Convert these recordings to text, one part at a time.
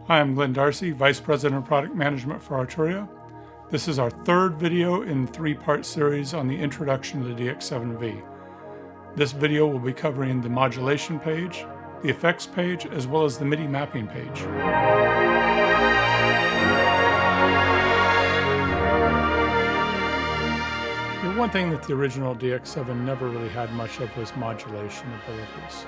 Hi, I'm Glenn Darcy, Vice President of Product Management for Arturia. This is our third video in the three-part series on the introduction to the DX7 V. This video will be covering the modulation page, the effects page, as well as the MIDI mapping page. The one thing that the original DX7 never really had much of was modulation abilities.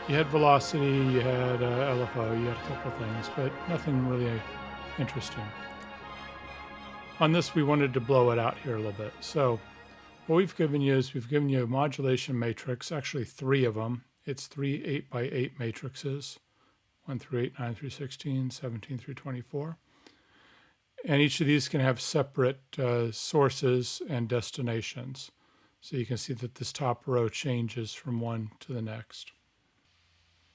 You had velocity, you had LFO, you had a couple of things, but nothing really interesting. On this, we wanted to blow it out here a little bit. So what we've given you is we've given you a modulation matrix, actually three of them. It's three 8x8 matrices, 1 through 8, 9 through 16, 17 through 24. And each of these can have separate sources and destinations. So you can see that this top row changes from one to the next.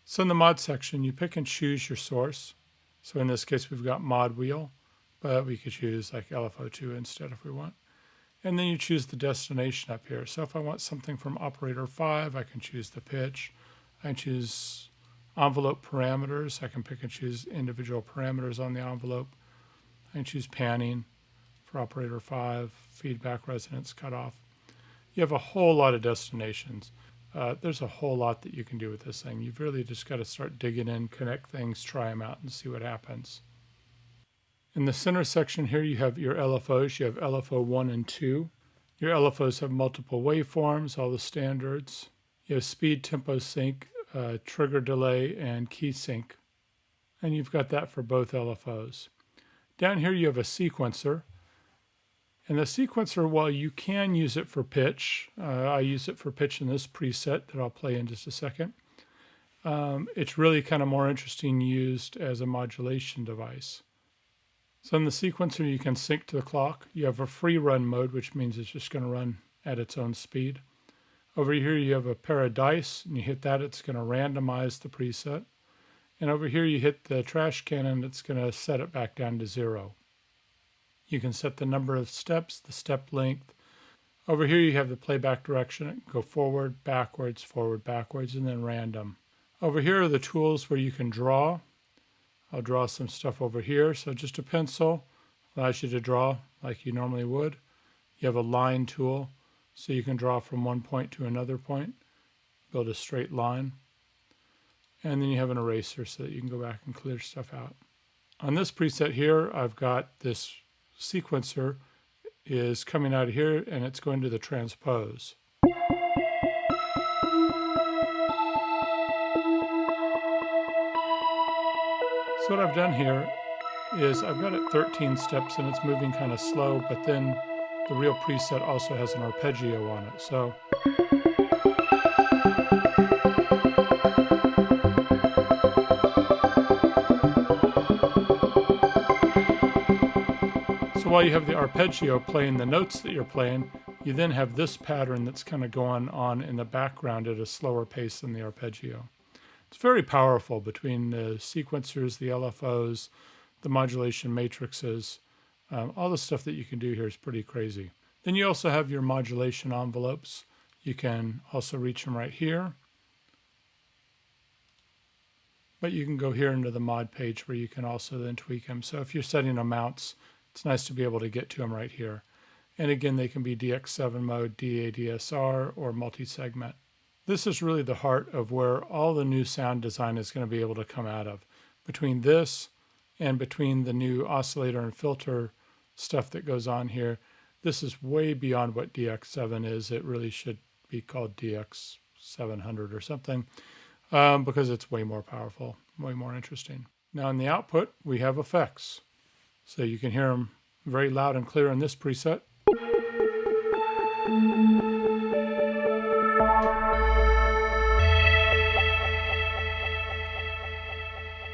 So in the mod section, you pick and choose your source. So in this case, we've got mod wheel, but we could choose like LFO2 instead if we want. And then you choose the destination up here. So if I want something from operator 5, I can choose the pitch. I can choose envelope parameters. I can pick and choose individual parameters on the envelope. I can choose panning for operator 5, feedback, resonance, cutoff. You have a whole lot of destinations. There's a whole lot that you can do with this thing. You've really just got to start digging in, connect things, try them out, and see what happens. In the center section here, you have your LFOs. You have LFO 1 and 2. Your LFOs have multiple waveforms, all the standards. You have speed, tempo, sync, trigger delay, and key sync. And you've got that for both LFOs. Down here, you have a sequencer. And the sequencer, while you can use it for pitch, I use it for pitch in this preset that I'll play in just a second. It's really kind of more interesting used as a modulation device. So in the sequencer, you can sync to the clock. You have a free run mode, which means it's just going to run at its own speed. Over here, you have a pair of dice, and you hit that, it's going to randomize the preset. And over here, you hit the trash can, and it's going to set it back down to 0. You can set the number of steps, the step length. Over here you have the playback direction. It can go forward, backwards, and then random. Over here are the tools where you can draw. I'll draw some stuff over here. So just a pencil allows you to draw like you normally would. You have a line tool, so you can draw from one point to another point, build a straight line. And then you have an eraser so that you can go back and clear stuff out. On this preset here, I've got this sequencer is coming out of here and it's going to the transpose. So what I've done here is I've got it 13 steps and it's moving kind of slow, but then the real preset also has an arpeggio on it. So while you have the arpeggio playing the notes that you're playing, you then have this pattern that's kind of going on in the background at a slower pace than the arpeggio. It's very powerful between the sequencers, the LFOs, the modulation matrices. All the stuff that you can do here is pretty crazy. Then you also have your modulation envelopes. You can also reach them right here. But you can go here into the mod page where you can also then tweak them. So if you're setting amounts, it's nice to be able to get to them right here. And again, they can be DX7 mode, DADSR, or multi-segment. This is really the heart of where all the new sound design is going to be able to come out of. Between this and between the new oscillator and filter stuff that goes on here, this is way beyond what DX7 is. It really should be called DX700 or something because it's way more powerful, way more interesting. Now in the output, we have effects. So you can hear them very loud and clear in this preset.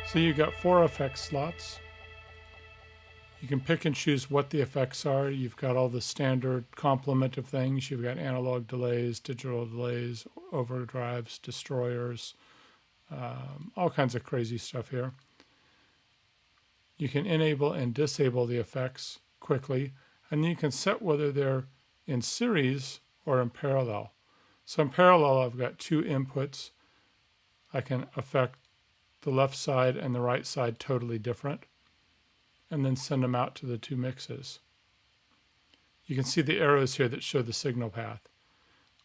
So you've got 4 effect slots. You can pick and choose what the effects are. You've got all the standard complement of things. You've got analog delays, digital delays, overdrives, destroyers, all kinds of crazy stuff here. You can enable and disable the effects quickly, and then you can set whether they're in series or in parallel. So in parallel, I've got 2 inputs. I can affect the left side and the right side totally different, and then send them out to the two mixes. You can see the arrows here that show the signal path.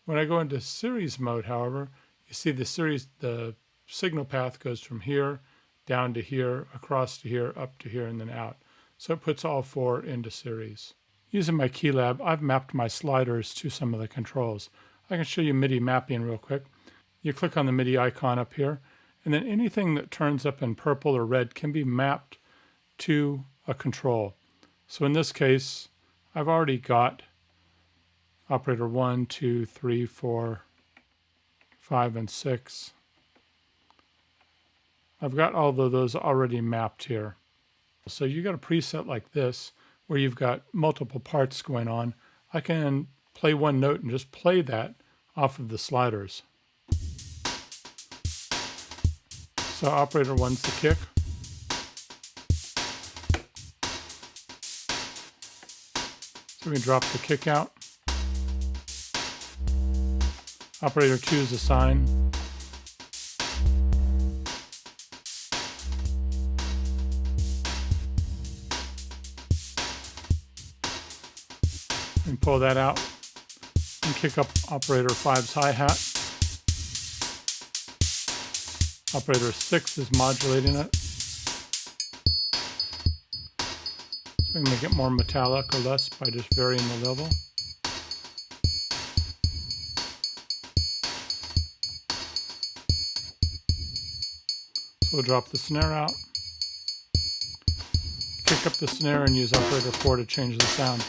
When I go into series mode, however, you see the signal path goes from here, down to here, across to here, up to here, and then out. So it puts all four into series. Using my Keylab, I've mapped my sliders to some of the controls. I can show you MIDI mapping real quick. You click on the MIDI icon up here, and then anything that turns up in purple or red can be mapped to a control. So in this case, I've already got operator 1, 2, 3, 4, 5, and 6. I've got all of those already mapped here. So you got a preset like this where you've got multiple parts going on. I can play one note and just play that off of the sliders. So operator 1's the kick. So we can drop the kick out. Operator 2 is the sine. And pull that out and kick up operator 5's hi-hat. Operator 6 is modulating it. So we can make it more metallic or less by just varying the level. So we'll drop the snare out, kick up the snare, and use operator 4 to change the sound.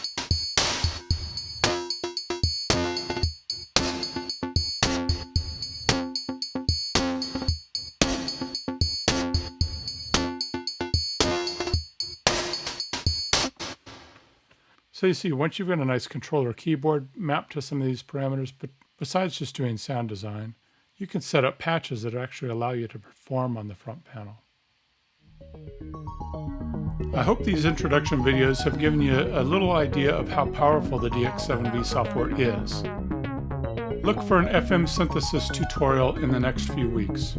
So you see, once you've got a nice controller keyboard mapped to some of these parameters, but besides just doing sound design, you can set up patches that actually allow you to perform on the front panel. I hope these introduction videos have given you a little idea of how powerful the DX7 V software is. Look for an FM synthesis tutorial in the next few weeks.